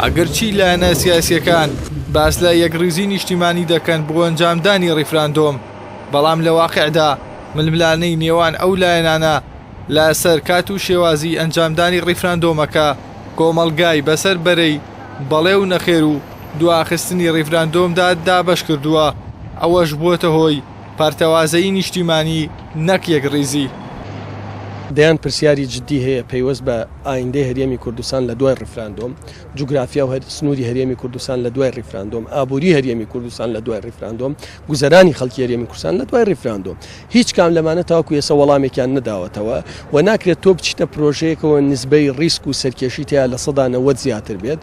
ئەگەرچی لایەنە سیاسیەکان باس لە یەکڕیزی نیشتیمانی دەکەن بۆ ئەنجامدانی ڕیفراندۆم، بەڵام لە واقعدا ململانەی نێوان ئەو لایەنانە لەسەر کات و شێوازی ئەنجامدانی ڕیفراندۆمەکە کۆمەڵگای بەسەر بەرەی بەڵێ و نەخێر و دواخستنی ڕیفراندۆمدا دابەش کردووە. ئەوەش بووەتە هۆی پارتەوازەیی نیشتیمانی نەک یەکڕیزی. دەیان پرسیاری جددی هەیە پەیوەست بە ئایندەی هەرێمی کوردستان لە دوای ڕیفراندۆم، جوگرافیا و سنووری هەرێمی کوردستان لە دوای ڕیفراندۆم، ئابووری هەرێمی کوردستان لە دوای ڕیفراندۆم، گوزەرانی خەڵکی هەرێمی کوردستان لە دوای ڕیفراندۆم. هیچ کام لەمانە تاوەکو ئێستا وەڵامێکیان نەداوەتەوە و ناکرێت تۆ بچیتە پرۆژەیەکەوە نسبەی ڕیسک و سەرکێشی تیا لە 90% زیاتر بێت.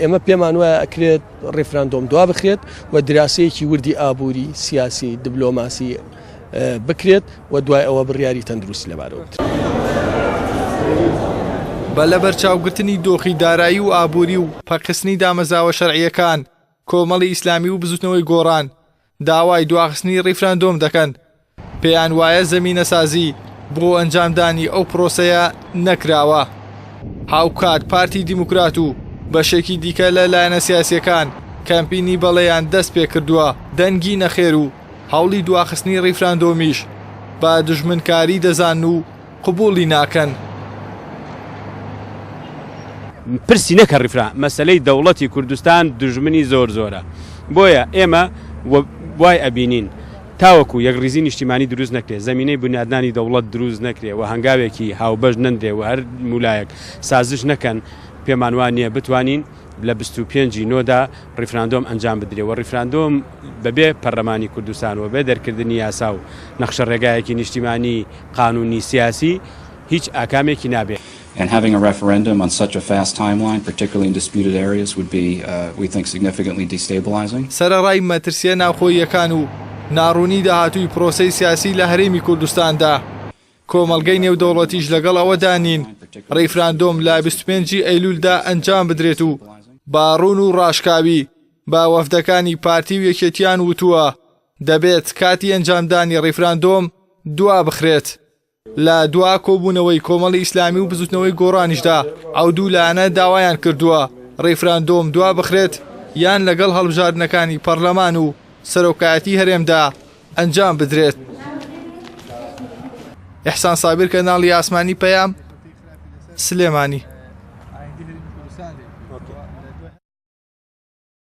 ئێمە پێمان وایە ئەکرێت ڕیفراندۆم دوا بخرێت و دراسەیەکی وردی ئابووری سیاسی دیبلۆماسی بکرێت و دوای ئەوە بڕیاری تەندروستی لەبارەوە بە لە بەرچاوگرتنی دۆخی دارایی و ئابووری و پەرخستنی دامەزاوە شەرعیەکان کۆمەڵی ئیسلامی و بزوتنەوەی گۆڕان داوای دواخستنی ڕیفراندۆم دەکەن. پێیان وایە زەمینە سازی بۆ ئەنجامدانی ئەو پرۆسەیە نەکراوە. هاوکات پارتی دیموکرات و بەشێکی دیکە لە لایەنە سیاسیەکان کەمپینی بەڵێیان دەست پێ کردووە دەنگی نەخێر و هەوڵی دواخستنی ڕیفراندۆمیش بە دژمنکاری دەزان و قبوڵی ناکەن. پرسی نەکە ڕیفرا مەسەلەی دەوڵەتی کوردستان دژمنی زۆرە، بۆیە ئێمە وای ئەبینین تاوەکو یەکڕیزی نیشتیمانی دروست نەکرێت، زەمینەی بنیادنانی دەوڵەت دروست نەکرێت و هەنگاوێکی هاوبەش نەندرێ و هەر مولایەک سازش نەکەن، پێمان وانە بتوانین لە 25 نۆدا ڕیفراندۆم ئەنجام بدرێت و ڕیفراندۆم بەبێ پەرلەمانی کوردستان و بێ دەرکردنی یاسا و نەخشە ڕێگایەکی نیشتیمانی قانونی سیاسی هیچ ئاکامێکی نابێت. And having a referendum on such a fast timeline, particularly in disputed areas, would be, we think, significantly destabilizing. سەرەڕای مەترسیە ناوخۆییەکان و ناڕوونی داهاتووی پرۆسەی سیاسی لە هەرێمی کوردستاندا کۆمەڵگەی نێودەوڵەتیش لەگەڵ ئەوەدا نین ڕیفراندۆم لە 25 ئەیلولدا ئەنجام بدرێت و باڕوون و ڕاشکاوی با وەفدەکانی پارتی و یەکێتیان وتووە دەبێت کاتی ئەنجامدانی ڕیفراندۆم دوا بخرێت. لە دوا کۆبوونەوەی کۆمەڵی ئیسلامی و بزوتنەوەی گۆڕانیشدا ئەو دوو لایەنە داوایان کردووە ڕیفراندۆم دوا بخرێت یان لەگەڵ هەڵبژاردنەکانی پەرلەمان و سەرۆکایەتی هەرێمدا ئەنجام بدرێت. ئیحسان سابیر کەناڵی ئاسمانی پەیام، سلێمانی.